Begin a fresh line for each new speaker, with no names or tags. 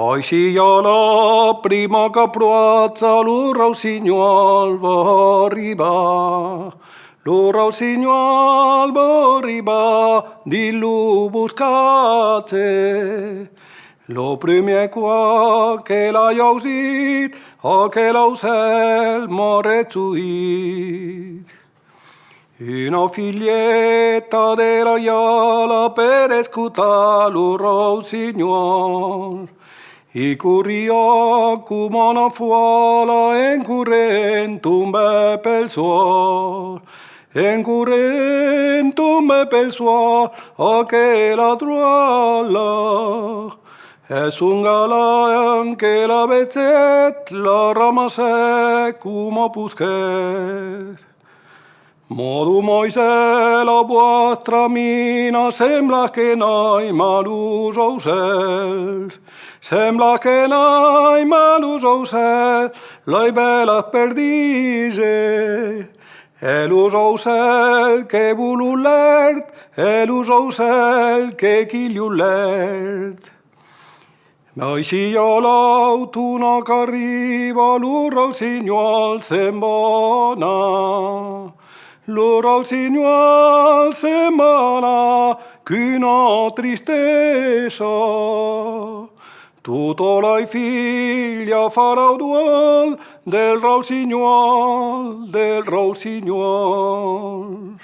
Així la prima caproazza lo rossignol va arribar. Lo rossignol va arribar, dillo buscate. Lo prime qua che l'hai ausit, o che l'aucel m'ha zuit. Una figlietta della iala per escutar lo rossignol. I corria come una fuola en corrent tombe pel suol. En corrent tombe pel suol, a che la trualla. Es un galán que la vetzet la ramasse come pusquet. Modu Moise, la vostra mina sembla que n'hai malus ocells. Sembla que n'hai malus ocells, l'hai bella perdise. E los ocell que volulert, e los ocell que chigliulert. Així l'autuna que arriba, lo rossinyol se'n va anar. Lo rossinyol se'n va anar, qu'una tristesa. Tota la figlia farà duol del rossinyol, del rossinyol.